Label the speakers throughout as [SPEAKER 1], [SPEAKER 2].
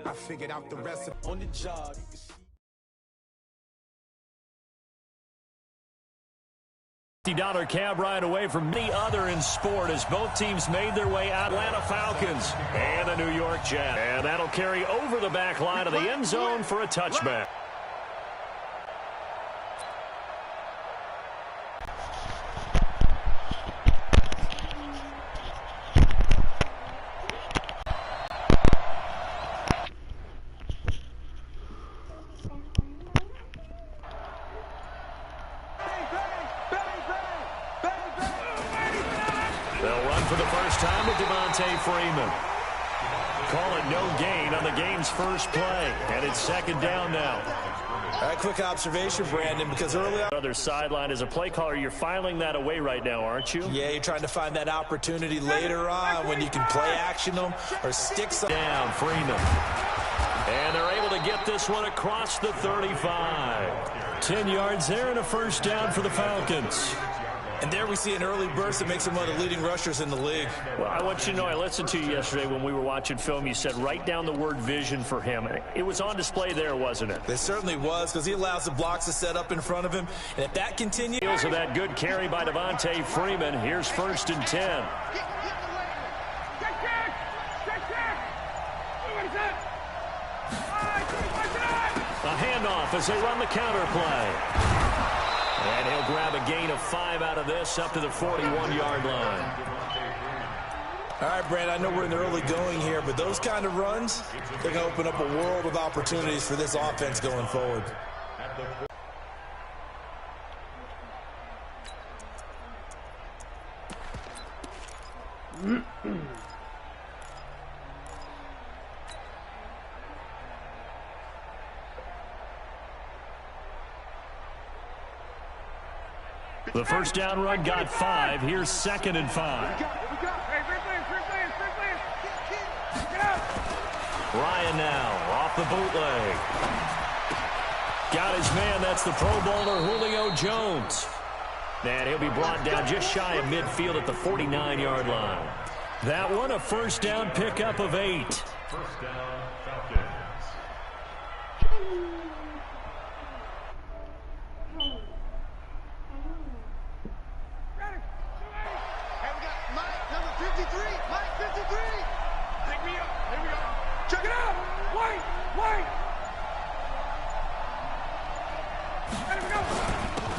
[SPEAKER 1] I figured out the rest on the job.
[SPEAKER 2] $50 cab ride away from any other in sport as both teams made their way out. Atlanta Falcons and the New York Jets. And that'll carry over the back line of the end zone for a touchback. For the first time with Freeman. Call it no gain on the game's first play. And it's second down now.
[SPEAKER 3] All right, quick observation, Brandon, because early on...
[SPEAKER 2] Other sideline as a play caller, you're filing that away right now, aren't you?
[SPEAKER 3] Yeah, you're trying to find that opportunity later on when you can play action them or stick some...
[SPEAKER 2] Down, Freeman. And they're able to get this one across the 35. 10 yards there and a first down for the Falcons.
[SPEAKER 3] And there we see an early burst that makes him one of the leading rushers in the league.
[SPEAKER 2] Well, I want you to know, I listened to you yesterday when we were watching film. You said write down the word vision for him. It was on display there, wasn't it?
[SPEAKER 3] It certainly was, because he allows the blocks to set up in front of him. And if that continues...
[SPEAKER 2] Heels of that good carry by Freeman. Here's first and 10. A handoff as they run the counter play. And he'll grab a gain of 5 out of this up to the 41-yard line.
[SPEAKER 3] All right, Brand, I know we're in the early going here, but those kind of runs, they're going to open up a world of opportunities for this offense going forward.
[SPEAKER 2] The first down run got 5. Here's second and 5. Ryan now off the bootleg. Got his man. That's the Pro Bowler Julio Jones. And he'll be brought down just shy of midfield at the 49-yard line. That one a first down pickup of 8.
[SPEAKER 4] First down, Falcons.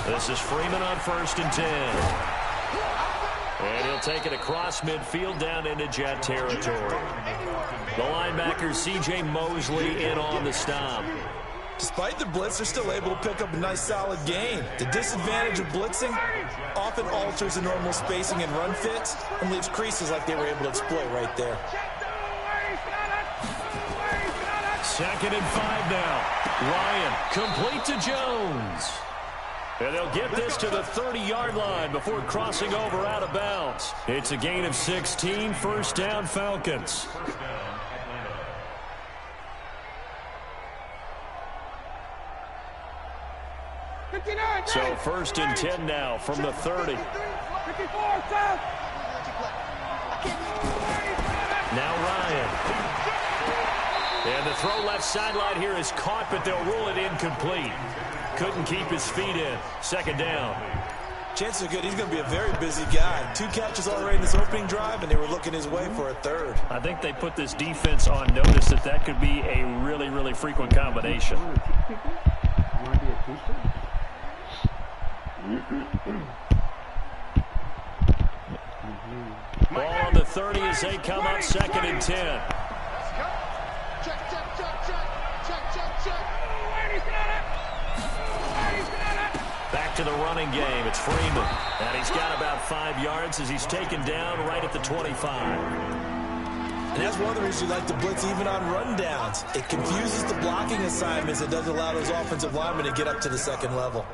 [SPEAKER 2] This is Freeman on first and 10. And he'll take it across midfield down into Jet territory. The linebacker, C.J. Mosley, in on the stop.
[SPEAKER 3] Despite the blitz, they're still able to pick up a nice solid gain. The disadvantage of blitzing often alters the normal spacing and run fits and leaves creases like they were able to exploit right there.
[SPEAKER 2] Second and 5 now. Ryan complete to Jones. And they'll get this to the 30-yard line before crossing over out of bounds. It's a gain of 16, first down Falcons. So first and 10 now from the 30. Now Ryan. And the throw left sideline here is caught, but they'll rule it incomplete. Couldn't keep his feet in. Second down.
[SPEAKER 3] Chances are good he's going to be a very busy guy. 2 catches already in this opening drive, and they were looking his way for a third.
[SPEAKER 2] I think they put this defense on notice that could be a really, really frequent combination. Ball on the 30 as they come up second and 10. Back to the running game. It's Freeman. And he's got about 5 yards as he's taken down right at the 25.
[SPEAKER 3] And that's one of the reasons you like to blitz even on rundowns. It confuses the blocking assignments. It doesn't allow those offensive linemen to get up to the second level.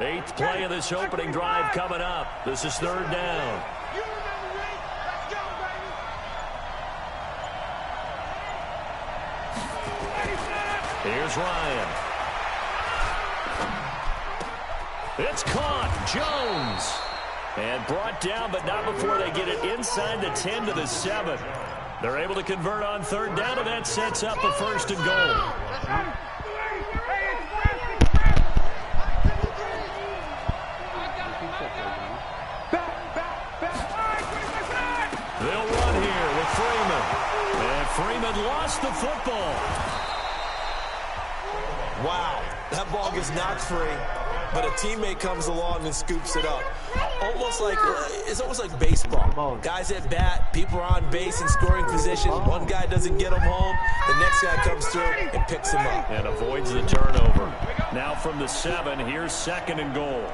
[SPEAKER 2] Eighth play of this opening drive coming up. This is third down. Here's Ryan. It's caught. Jones. And brought down, but not before they get it inside the 10 to the 7. They're able to convert on third down, and that sets up a first and goal. They'll run here with Freeman. And Freeman lost the football.
[SPEAKER 3] Wow, that ball gets knocked free, but a teammate comes along and scoops it up. It's almost like baseball. Guys at bat, people are on base in scoring position. One guy doesn't get them home. The next guy comes through and picks him up.
[SPEAKER 2] And avoids the turnover. Now from the 7, here's second and goal.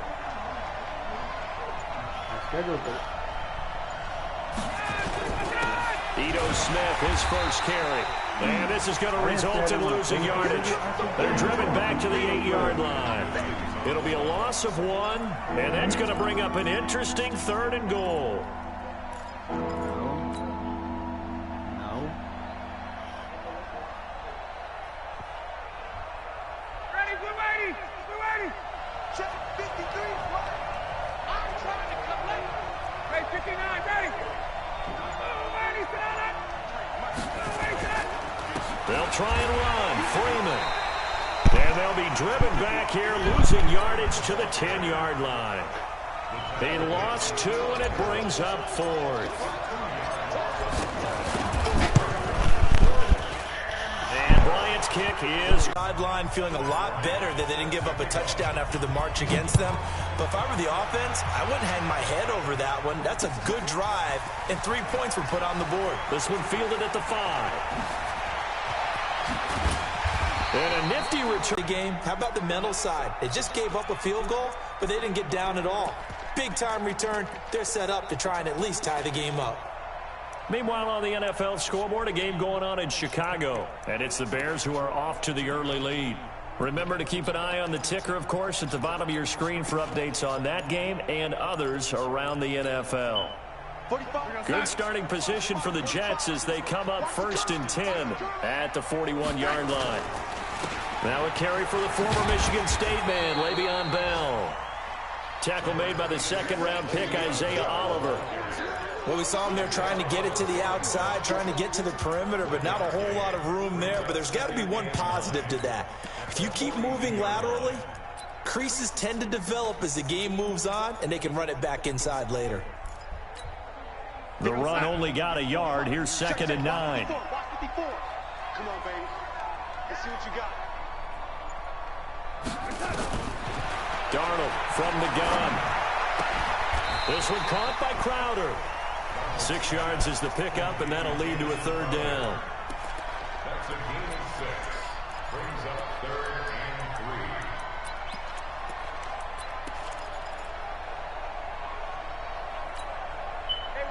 [SPEAKER 2] Ito Smith, his first carry. And this is going to result in losing yardage. They're driven back to the 8-yard line. It'll be a loss of 1, and that's going to bring up an interesting third and goal.
[SPEAKER 5] Ready, we're ready. We're ready. Check 53. I'm trying to come late. Hey, 59, ready. Ready, sit down.
[SPEAKER 2] They'll try and run. Freeman. And they'll be driven back here, losing yardage to the 10-yard line. They lost 2, and it brings up 4th. And Bryant's kick is...
[SPEAKER 3] Sideline feeling a lot better that they didn't give up a touchdown after the march against them. But if I were the offense, I wouldn't hang my head over that one. That's a good drive, and 3 points were put on the board.
[SPEAKER 2] This one fielded at the 5. And a nifty return.
[SPEAKER 3] The game. How about the mental side? They just gave up a field goal, but they didn't get down at all. Big-time return. They're set up to try and at least tie the game up.
[SPEAKER 2] Meanwhile, on the NFL scoreboard, a game going on in Chicago. And it's the Bears who are off to the early lead. Remember to keep an eye on the ticker, of course, at the bottom of your screen for updates on that game and others around the NFL. Good starting position for the Jets as they come up 1st and 10 at the 41-yard line. Now a carry for the former Michigan State man, Le'Veon Bell. Tackle made by the second-round pick, Isaiah Oliver.
[SPEAKER 3] Well, we saw him there trying to get it to the outside, trying to get to the perimeter, but not a whole lot of room there. But there's got to be one positive to that. If you keep moving laterally, creases tend to develop as the game moves on, and they can run it back inside later.
[SPEAKER 2] The run only got a yard. Here's 2nd and 9.
[SPEAKER 5] Come on, baby. Let's see what you got.
[SPEAKER 2] Darnold from the gun. This one caught by Crowder. 6 yards is the pickup, and that'll lead to a 3rd down.
[SPEAKER 4] That's a gain of 6. Brings up 3rd and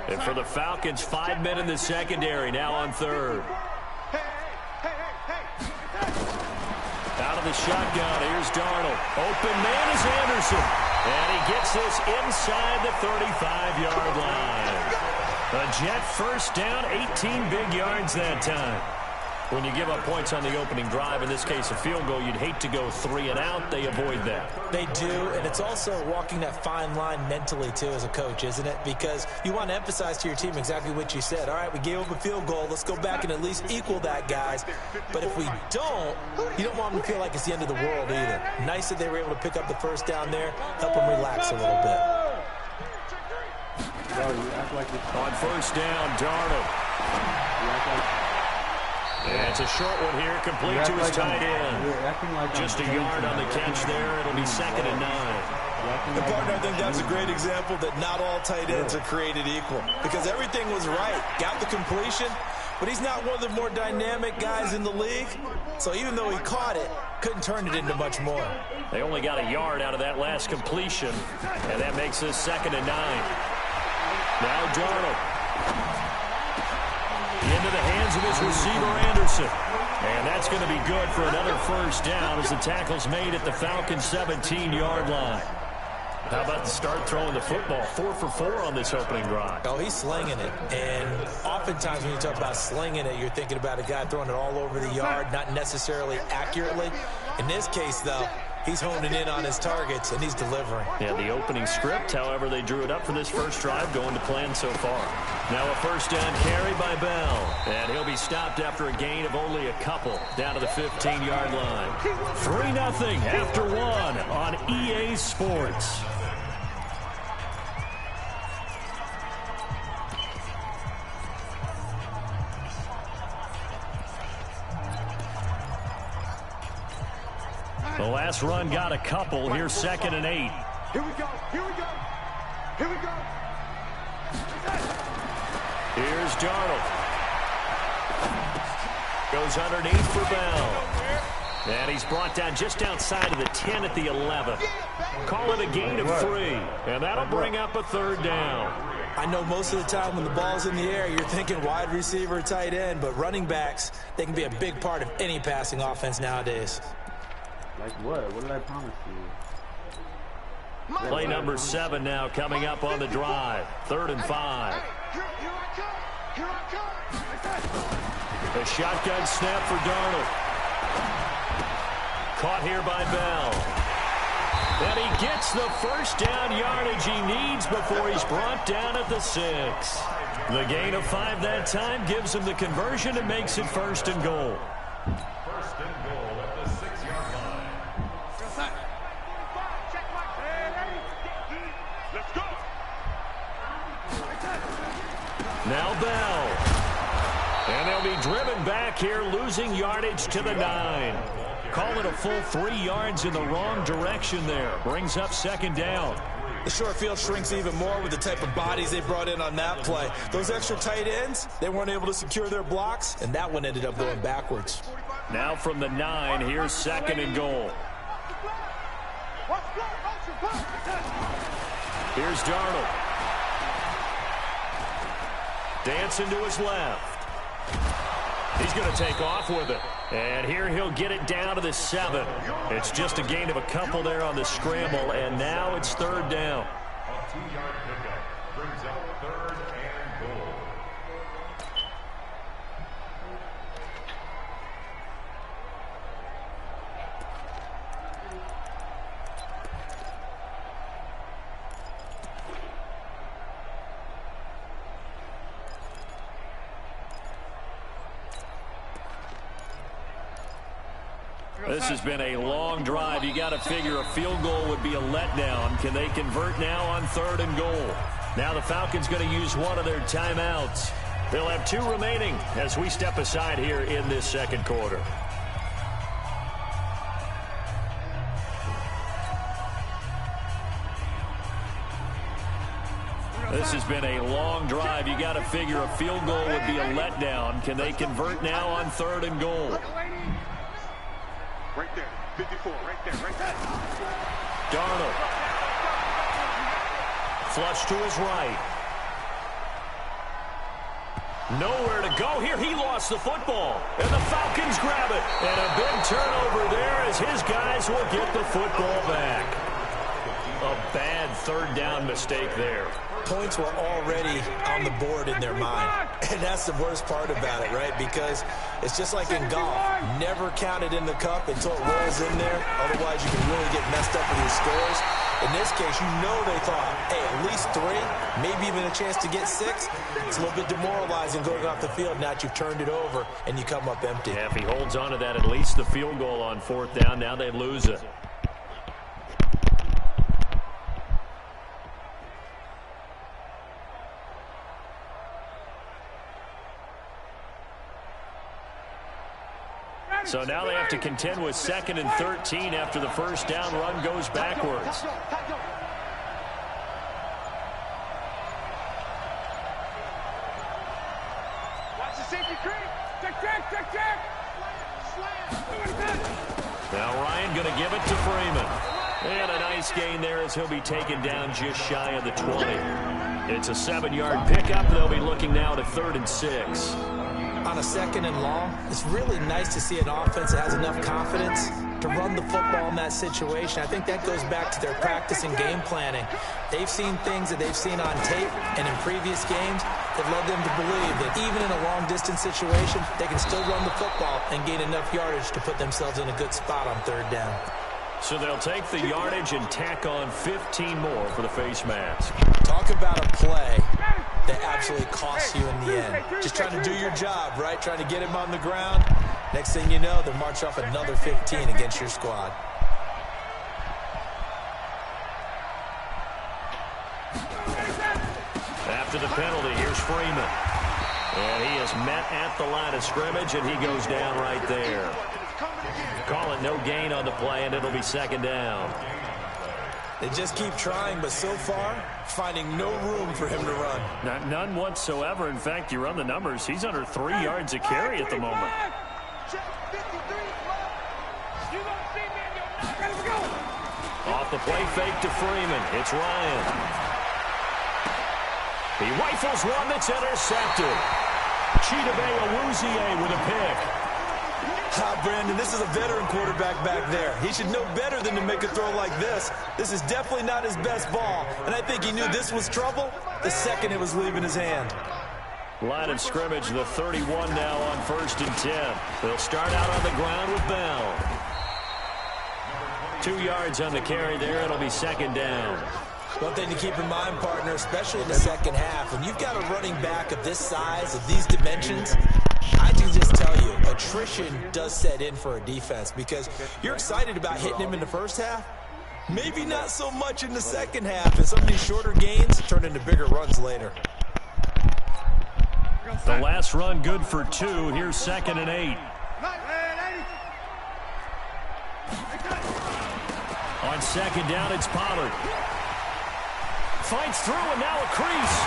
[SPEAKER 4] 3.
[SPEAKER 2] And for the Falcons, 5 men in the secondary, now on 3rd. Out of the shotgun, here's Darnold. Open man is Anderson. And he gets this inside the 35-yard line. A Jet first down, 18 big yards that time. When you give up points on the opening drive, in this case a field goal, you'd hate to go 3 and out. They avoid that.
[SPEAKER 3] They do, and it's also walking that fine line mentally, too, as a coach, isn't it? Because you want to emphasize to your team exactly what you said. All right, we gave up a field goal. Let's go back and at least equal that, guys. But if we don't, you don't want them to feel like it's the end of the world either. Nice that they were able to pick up the first down there, help them relax a little bit.
[SPEAKER 2] On first down, Darnold. Yeah, it's a short one here, complete to his tight end. Just a yard on the catch there. It'll be 2nd and 9.
[SPEAKER 3] And partner, I think that's a great example that not all tight ends are created equal. Because everything was right. Got the completion, but he's not one of the more dynamic guys in the league. So even though he caught it, couldn't turn it into much more.
[SPEAKER 2] They only got a yard out of that last completion, and that makes this 2nd and 9. Now Darnold. Into the hands of his receiver, Anderson. And that's going to be good for another first down as the tackle's made at the Falcons' 17-yard line. How about the start throwing the football? 4 for 4 on this opening drive.
[SPEAKER 3] Oh, he's slinging it. And oftentimes when you talk about slinging it, you're thinking about a guy throwing it all over the yard, not necessarily accurately. In this case, though, he's honing in on his targets, and he's delivering.
[SPEAKER 2] Yeah, the opening script, however, they drew it up for this first drive, going to plan so far. Now a first down carry by Bell. And he'll be stopped after a gain of only a couple, down to the 15-yard line. 3-0 after 1 on EA Sports. The last run got a couple. Here's 2nd and 8.
[SPEAKER 5] Here we go. Here we go. Here we go.
[SPEAKER 2] Here's Darnold. Goes underneath for Bell. And he's brought down just outside of the 10 at the 11. Call it a gain of 3. And that'll bring up a 3rd down.
[SPEAKER 3] I know most of the time when the ball's in the air, you're thinking wide receiver, tight end, but running backs, they can be a big part of any passing offense nowadays.
[SPEAKER 6] Like what? What did I promise you?
[SPEAKER 2] Play number 7 now coming up on the drive. 3rd and 5. A shotgun snap for Darnold. Caught here by Bell. And he gets the first down yardage he needs before he's brought down at the 6. The gain of 5 that time gives him the conversion and makes it 1st and goal.
[SPEAKER 4] First and goal at the 6-yard line.
[SPEAKER 5] Let's go.
[SPEAKER 2] Now Bell. And they'll be driven back here, losing yardage to the 9. Call it a full 3 yards in the wrong direction there. Brings up 2nd down.
[SPEAKER 3] The short field shrinks even more with the type of bodies they brought in on that play. Those extra tight ends, they weren't able to secure their blocks, and that one ended up going backwards.
[SPEAKER 2] Now from the 9, here's 2nd and goal. Here's Darnold. Dancing to his left. He's going to take off with it. And here he'll get it down to the 7. It's just a gain of a couple there on the scramble, and now it's 3rd down.
[SPEAKER 4] A 2-yard pickup brings up 3rd and goal.
[SPEAKER 2] This has been a long drive. You got to figure a field goal would be a letdown. Can they convert now on 3rd and goal? Now the Falcons going to use one of their timeouts. They'll have 2 remaining as we step aside here in this 2nd quarter. This has been a long drive. You got to figure a field goal would be a letdown. Can they convert now on 3rd and goal?
[SPEAKER 5] Right there. 54. Right there. Right there.
[SPEAKER 2] Darnold. Flush to his right. Nowhere to go here. He lost the football. And the Falcons grab it. And a big turnover there as his guys will get the football back. A bad 3rd down mistake there.
[SPEAKER 3] Points were already on the board in their mind. And that's the worst part about it, right? Because it's just like in golf. Never count it in the cup until it rolls in there. Otherwise, you can really get messed up with your scores. In this case, you know they thought, hey, at least 3, maybe even a chance to get 6. It's a little bit demoralizing going off the field now that you've turned it over and you come up empty.
[SPEAKER 2] Yeah, if he holds on to that, at least the field goal on 4th down. Now they lose it. So now they have to contend with 2nd and 13 after the first down run goes backwards.
[SPEAKER 5] Watch the safety creep. Check.
[SPEAKER 2] Now Ryan going to give it to Freeman. And a nice gain there as he'll be taken down just shy of the 20. It's a 7-yard pickup. They'll be looking now to 3rd and 6.
[SPEAKER 3] On a 2nd and long, it's really nice to see an offense that has enough confidence to run the football in that situation. I think that goes back to their practice and game planning. They've seen things that they've seen on tape and in previous games that led them to believe that even in a long-distance situation, they can still run the football and gain enough yardage to put themselves in a good spot on third down.
[SPEAKER 2] So they'll take the yardage and tack on 15 more for the face mask.
[SPEAKER 3] Talk about a play that absolutely costs you in the end. Just trying to do your job, right? Trying to get him on the ground. Next thing you know, they'll march off another 15 against your squad.
[SPEAKER 2] After the penalty, here's Freeman. And he is met at the line of scrimmage, and he goes down right there. Call it no gain on the play, and it'll be second down.
[SPEAKER 3] They just keep trying, but so far, finding no room for him to run.
[SPEAKER 2] None whatsoever. In fact, you run the numbers. He's under 3 yards a carry at the moment. Off the play fake to Freeman. It's Ryan. He rifles one that's intercepted. Chidobe Awuzie with a pick.
[SPEAKER 3] Brandon, this is a veteran quarterback back there. He should know better than to make a throw like this. This is definitely not his best ball, and I think he knew this was trouble the second it was leaving his hand.
[SPEAKER 2] Line of scrimmage, the 31 now on 1st and 10. They'll start out on the ground with Bell. 2 yards on the carry there. It'll be second down.
[SPEAKER 3] One thing to keep in mind, partner, especially in the second half, when you've got a running back of this size, of these dimensions, I can just tell you, attrition does set in for a defense because you're excited about hitting him in the first half. Maybe not so much in the second half, and some of these shorter gains turn into bigger runs later.
[SPEAKER 2] The last run good for 2. Here's 2nd and 8. On second down, it's Pollard. Fights through, and now a crease.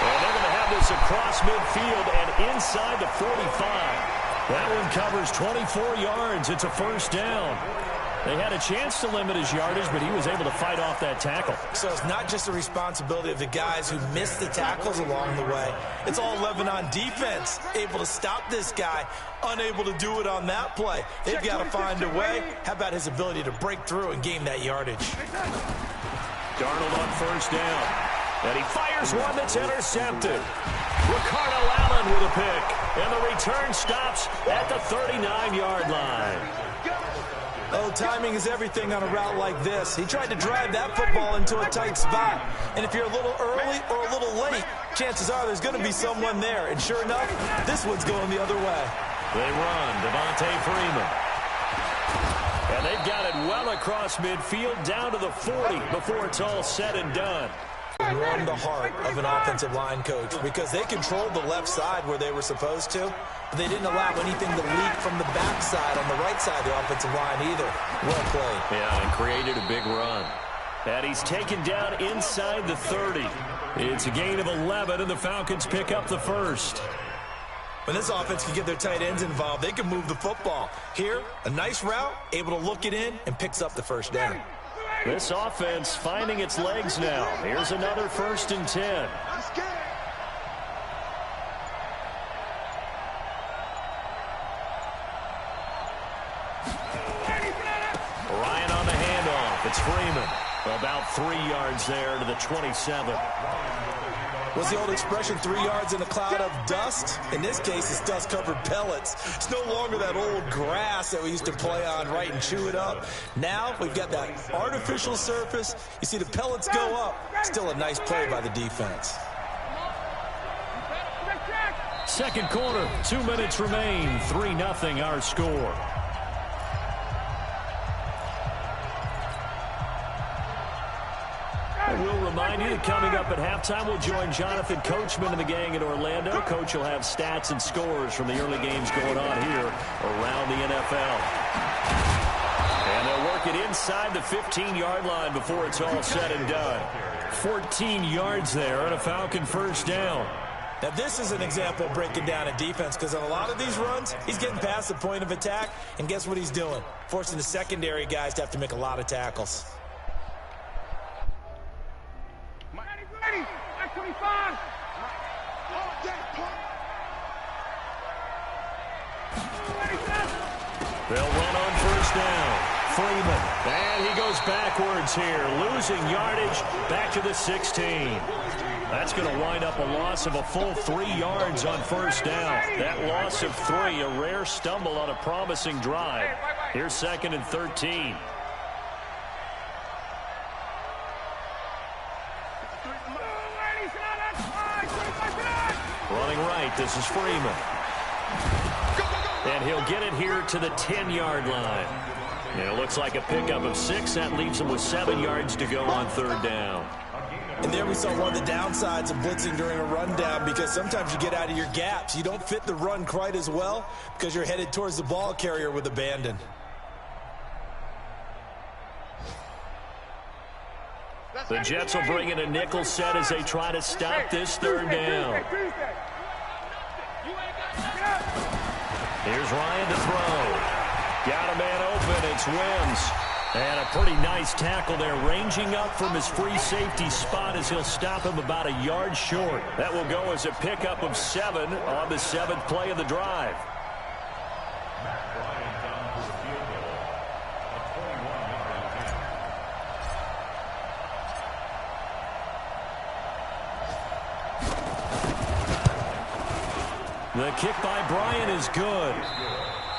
[SPEAKER 2] And they're going to have this across midfield and inside the 45. That one covers 24 yards. It's a first down. They had a chance to limit his yardage, but he was able to fight off that tackle.
[SPEAKER 3] So it's not just the responsibility of the guys who missed the tackles along the way. It's all 11 on defense, able to stop this guy, unable to do it on that play. They've got to find a way. How about his ability to break through and gain that yardage?
[SPEAKER 2] Darnold on first down. And he fires one that's intercepted. Ricardo Allen with a pick. And the return stops at the 39-yard line.
[SPEAKER 3] Oh, timing is everything on a route like this. He tried to drive that football into a tight spot. And if you're a little early or a little late, chances are there's going to be someone there. And sure enough, this one's going the other way.
[SPEAKER 2] They run. Devontae Freeman. And they've got it well across midfield down to the 40 before it's all said and done.
[SPEAKER 3] Warm the heart of an offensive line coach because they controlled the left side where they were supposed to, but they didn't allow anything to leak from the backside on the right side of the offensive line either. Well played.
[SPEAKER 2] Yeah, and created a big run. And he's taken down inside the 30. It's a gain of 11, and the Falcons pick up the first.
[SPEAKER 3] When this offense can get their tight ends involved, they can move the football. Here, a nice route, able to look it in, and picks up the first down.
[SPEAKER 2] This offense finding its legs now. Here's another 1st and 10. Ryan on the handoff. It's Freeman. About 3 yards there to the 27.
[SPEAKER 3] What's the old expression, 3 yards in a cloud of dust? In this case, it's dust-covered pellets. It's no longer that old grass that we used to play on, right, and chew it up. Now we've got that artificial surface. You see the pellets go up. Still a nice play by the defense.
[SPEAKER 2] Second quarter, 2 minutes remain. 3-0 our score. We'll remind you that coming up at halftime, we'll join Jonathan Coachman and the gang in Orlando. Coach will have stats and scores from the early games going on here around the NFL. And they'll work it inside the 15-yard line before it's all said and done. 14 yards there and a Falcon first down.
[SPEAKER 3] Now, this is an example of breaking down a defense because on a lot of these runs, he's getting past the point of attack, and guess what he's doing? Forcing the secondary guys to have to make a lot of tackles.
[SPEAKER 2] They'll run on first down. Freeman. And he goes backwards here, losing yardage back to the 16. That's going to wind up a loss of a full 3 yards on first down. That loss of 3, a rare stumble on a promising drive. Here's 2nd and 13. Running right, this is Freeman. And he'll get it here to the 10-yard line. And it looks like a pickup of 6. That leaves him with 7 yards to go on third down.
[SPEAKER 3] And there we saw one of the downsides of blitzing during a rundown, because sometimes you get out of your gaps. You don't fit the run quite as well because you're headed towards the ball carrier with abandon.
[SPEAKER 2] The Jets will bring in a nickel set as they try to stop this third down. Here's Ryan to throw. Got a man open. It's Wims. And a pretty nice tackle there, ranging up from his free safety spot as he'll stop him about a yard short. That will go as a pickup of 7 on the 7th play of the drive. The kick by Bryant is good.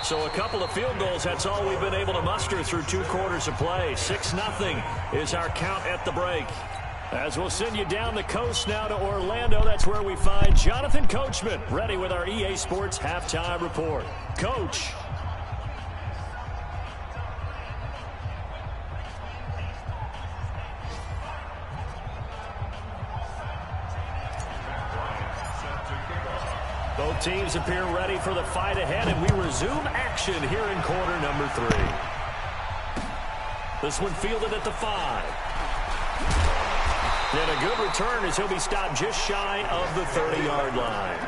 [SPEAKER 2] So a couple of field goals, that's all we've been able to muster through 2 quarters of play. 6-0 is our count at the break. As we'll send you down the coast now to Orlando, that's where we find Jonathan Coachman, ready with our EA Sports Halftime Report. Coach. Both teams appear ready for the fight ahead, and we resume action here in quarter number 3. This one fielded at the 5. And a good return as he'll be stopped just shy of the 30-yard line.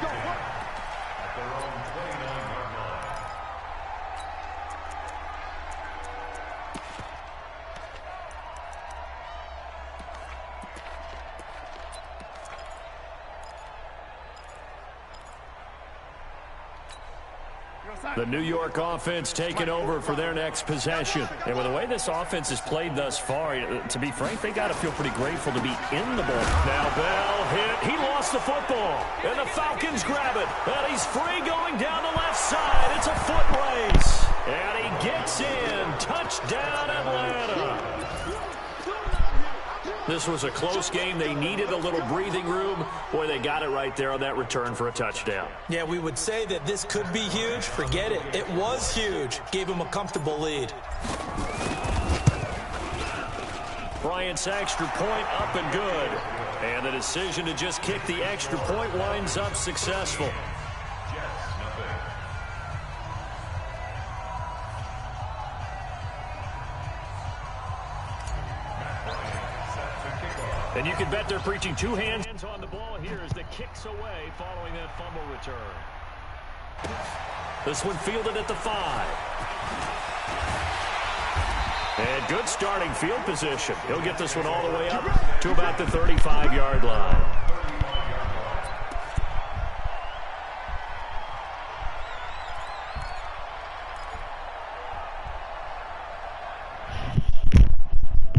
[SPEAKER 2] The New York offense taking over for their next possession. And with the way this offense has played thus far, to be frank, they got to feel pretty grateful to be in the ball. Now Bell hit. He lost the football. And the Falcons grab it. And he's free going down the left side. It's a foot race. And he gets in. Touchdown, Atlanta. This was a close game. They needed a little breathing room. Boy, they got it right there on that return for a touchdown.
[SPEAKER 3] Yeah, we would say that this could be huge. Forget it. It was huge. Gave him a comfortable lead.
[SPEAKER 2] Bryant's extra point up and good. And the decision to just kick the extra point winds up successful. And you can bet they're preaching 2 hands on the ball here as the kicks away following that fumble return. This one fielded at the 5. And good starting field position. He'll get this one all the way up to about the 35-yard line.